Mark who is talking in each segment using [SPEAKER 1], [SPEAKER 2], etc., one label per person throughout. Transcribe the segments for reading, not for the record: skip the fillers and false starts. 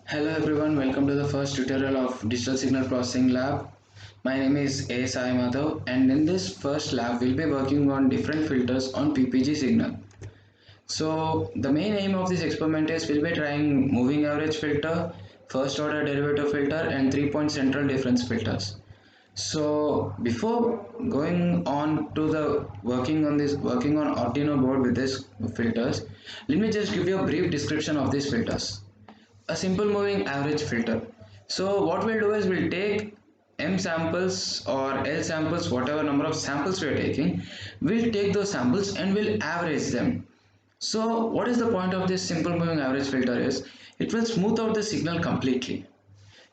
[SPEAKER 1] Hello everyone, welcome to the first tutorial of Digital Signal Processing Lab. My name is A. Madhav, and in this first lab we'll be working on different filters on PPG signal. So the main aim of this experiment is we'll be trying moving average filter, first order derivative filter and 3-point central difference filters. So before going on to the working on Arduino board with these filters, let me just give you a brief description of these filters. A simple moving average filter. So what we'll do is we'll take M samples or L samples, whatever number of samples we are taking, we'll take those samples and we'll average them. So what is the point of this simple moving average filter is it will smooth out the signal completely.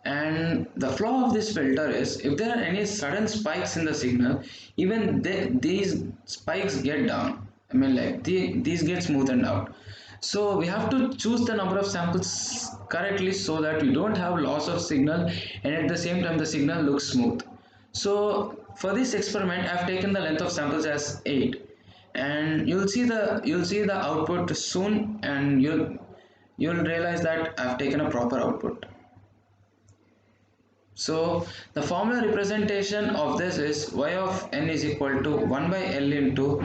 [SPEAKER 1] And the flaw of this filter is if there are any sudden spikes in the signal, even these spikes get down. I mean these get smoothened out. So we have to choose the number of samples correctly so that we don't have loss of signal and at the same time the signal looks smooth. So for this experiment I've taken the length of samples as 8 and you'll see the output soon, and you'll realize that I've taken a proper output. So the formula representation of this is y of n is equal to 1 by L into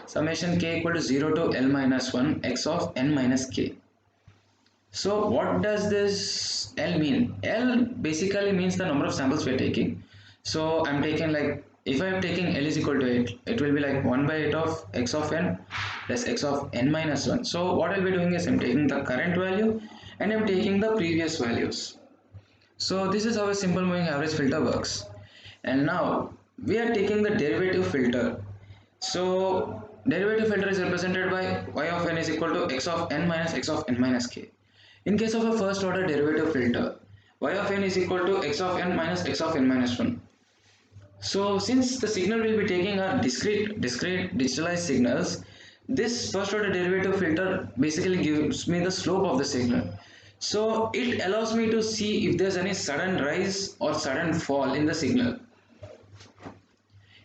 [SPEAKER 1] summation k equal to 0 to L minus 1 x of n minus k. So what does this L mean? L basically means the number of samples we are taking. So I'm taking, like, if I'm taking L is equal to 8, it will be like 1 by 8 of x of n plus x of n minus 1. So what I'll be doing is I'm taking the current value and I'm taking the previous values. So this is how a simple moving average filter works. And now we are taking the derivative filter. So derivative filter is represented by y of n is equal to x of n minus x of n minus k. In case of a first order derivative filter, y of n is equal to x of n minus x of n minus 1. So since the signal will be taking our discrete digitalized signals, this first order derivative filter basically gives me the slope of the signal. So it allows me to see if there's any sudden rise or sudden fall in the signal.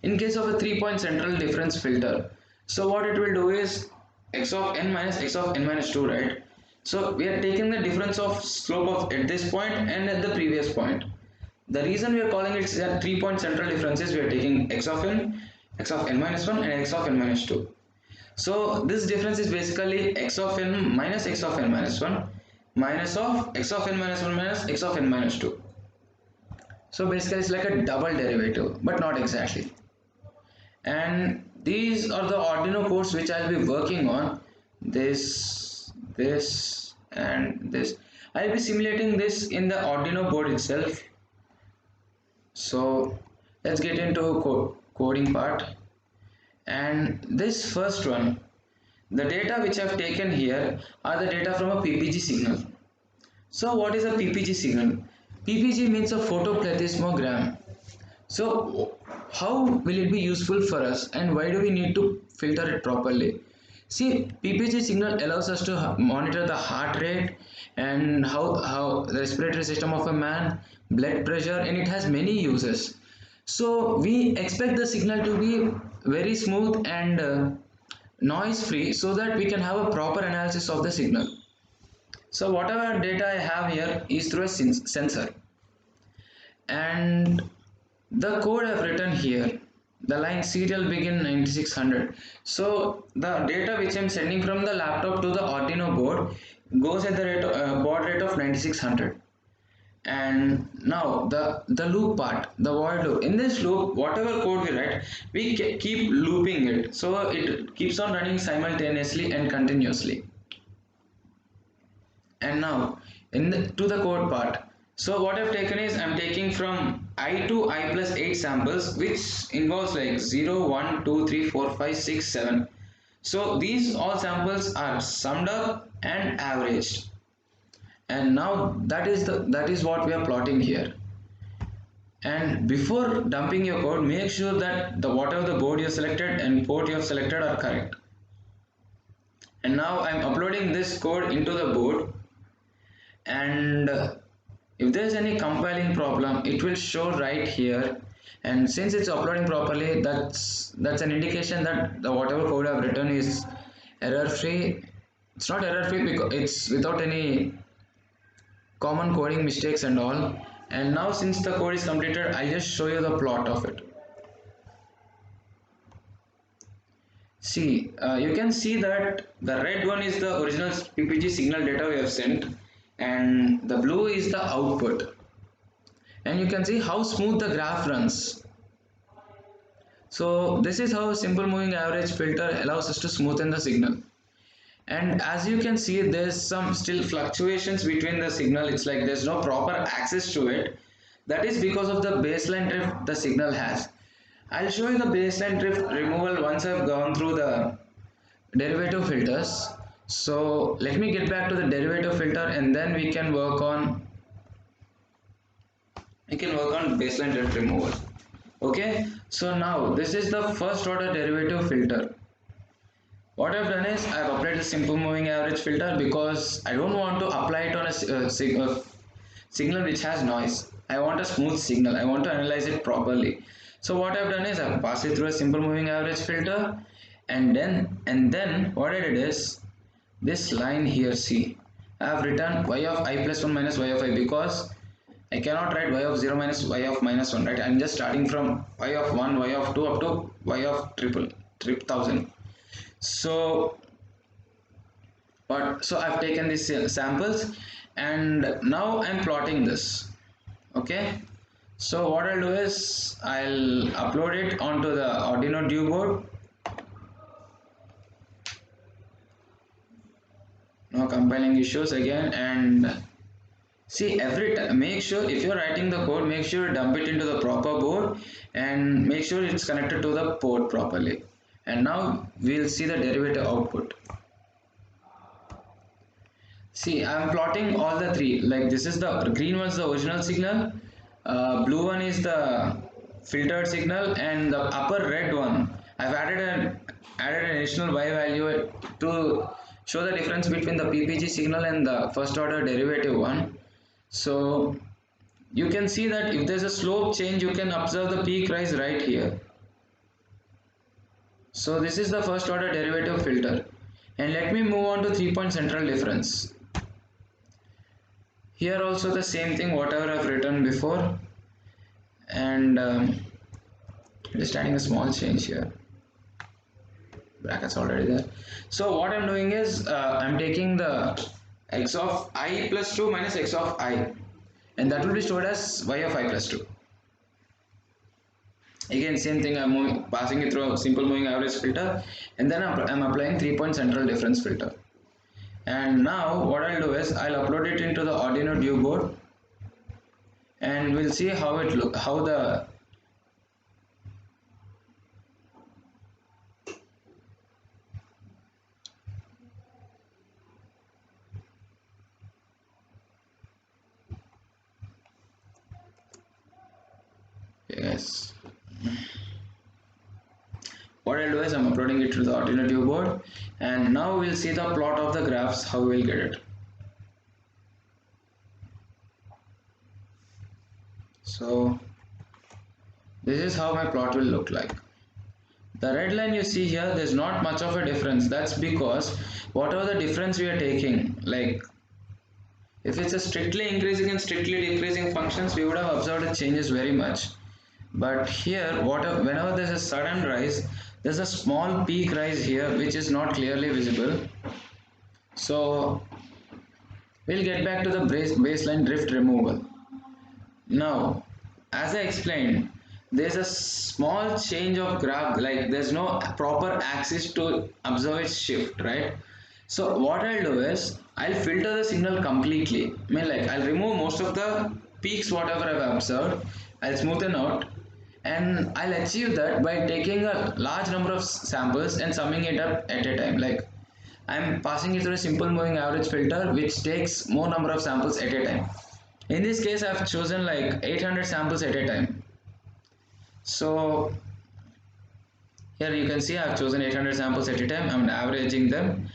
[SPEAKER 1] In case of a 3-point central difference filter, so what it will do is x of n minus x of n minus 2, right? So we are taking the difference of slope of at this point and at the previous point. The reason we are calling it a 3-point central difference is we are taking x of n minus 1 and x of n minus 2. So this difference is basically x of n minus x of n minus 1 minus of x of n minus 1 minus x of n minus 2. So basically it's like a double derivative, but not exactly. And these are the Arduino codes which I'll be working on. This and this. I'll be simulating this in the Arduino board itself. So let's get into coding part. And this first one, the data which I've taken here are the data from a PPG signal. So what is a PPG signal? PPG means a photoplethysmogram. So how will it be useful for us and why do we need to filter it properly? See, PPG signal allows us to monitor the heart rate and how the respiratory system of a man, blood pressure, and it has many uses. So we expect the signal to be very smooth and noise free so that we can have a proper analysis of the signal. So whatever data I have here is through a sensor, and the code I've written here, the line serial begin 9600. So the data which I'm sending from the laptop to the Arduino board goes at the baud rate of 9600. And now the loop part, the while loop. In this loop, whatever code we write, we keep looping it, so it keeps on running simultaneously and continuously. And now to the code part. So what I've taken is I'm taking from I to I plus 8 samples, which involves like 0, 1, 2, 3, 4, 5, 6, 7. So these all samples are summed up and averaged. And now that is what we are plotting here. And before dumping your code, make sure that whatever the board you have selected and port you have selected are correct. And now I'm uploading this code into the board, and if there is any compiling problem, it will show right here. And since it's uploading properly, that's an indication that the whatever code I've written is error free. It's not error free because it's without any common coding mistakes and all. And now since the code is completed, I'll just show you the plot of it. See, you can see that the red one is the original PPG signal data we have sent, and the blue is the output. And you can see how smooth the graph runs. So this is how a simple moving average filter allows us to smoothen the signal. And as you can see, there's some still fluctuations between the signal. It's like there's no proper access to it. That is because of the baseline drift the signal has. I'll show you the baseline drift removal once I've gone through the derivative filters. So let me get back to the derivative filter, and then we can work on baseline drift removal. Okay, so now this is the first order derivative filter. What I've done is I've applied a simple moving average filter because I don't want to apply it on a signal which has noise. I want a smooth signal. I want to analyze it properly. So what I've done is I've passed it through a simple moving average filter, and then what I did is this line here, see, I have written y of I plus 1 minus y of I because I cannot write y of 0 minus y of minus 1, right? I'm just starting from y of 1, y of 2 up to y of triple thousand. So I've taken these samples, and now I'm plotting this. Okay, so what I'll do is I'll upload it onto the Arduino Duo board. No compiling issues again, and see, every time make sure if you're writing the code, make sure you dump it into the proper board and make sure it's connected to the port properly. And now we'll see the derivative output. See, I'm plotting all the three. Like this is the green one is the original signal, blue one is the filtered signal, and the upper red one I've added an additional y value to show the difference between the PPG signal and the first order derivative one. So you can see that if there's a slope change, you can observe the peak rise right here. So this is the first order derivative filter, and let me move on to 3-point central difference. Here also the same thing, whatever I've written before, and just adding a small change here. Brackets already there. So what I'm doing is I'm taking the x of I plus 2 minus x of I, and that will be stored as y of I plus 2. Again, same thing, I'm passing it through a simple moving average filter, and then I'm applying 3-point central difference filter. And now what I'll do is I'll upload it into the Arduino Duo board, and we'll see how it look, how the yes. What I'll do is I'm uploading it to the Arduino Duo board, and now we'll see the plot of the graphs, how we'll get it. So this is how my plot will look like. The red line you see here, there's not much of a difference. That's because whatever the difference we are taking, like if it's a strictly increasing and strictly decreasing functions, we would have observed it changes very much. But here, whenever there's a sudden rise, there's a small peak rise here which is not clearly visible. So we'll get back to the baseline drift removal. Now, as I explained, there's a small change of graph, like there's no proper axis to observe its shift, right? So what I'll do is I'll filter the signal completely. I mean, like I'll remove most of the peaks whatever I've observed, I'll smoothen out, and I'll achieve that by taking a large number of samples and summing it up at a time. Like I'm passing it through a simple moving average filter which takes more number of samples at a time. In this case, I've chosen like 800 samples at a time. So here you can see I've chosen 800 samples at a time. I'm averaging them,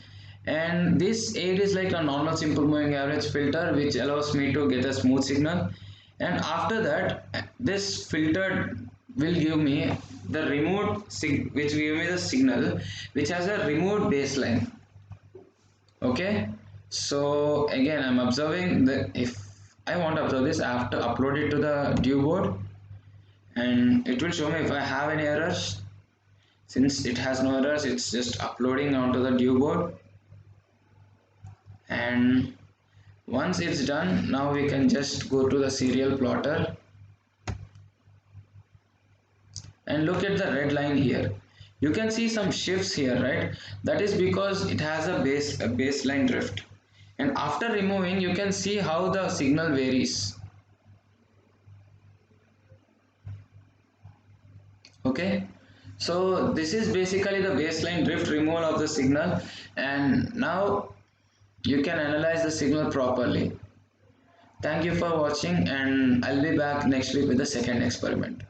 [SPEAKER 1] and this 8 is like a normal simple moving average filter which allows me to get a smooth signal. And after that, this filtered will give me the removed which give me the signal which has a removed baseline. Okay, so again I'm observing the if I want to observe this, I have to upload it to the due board, and it will show me if I have any errors. Since it has no errors, it's just uploading onto the due board. And once it's done, now we can just go to the serial plotter and look at the red line here. You can see some shifts here, right? That is because it has a baseline drift, and after removing you can see how the signal varies. Okay, so this is basically the baseline drift removal of the signal, and now you can analyze the signal properly. Thank you for watching, and I'll be back next week with the second experiment.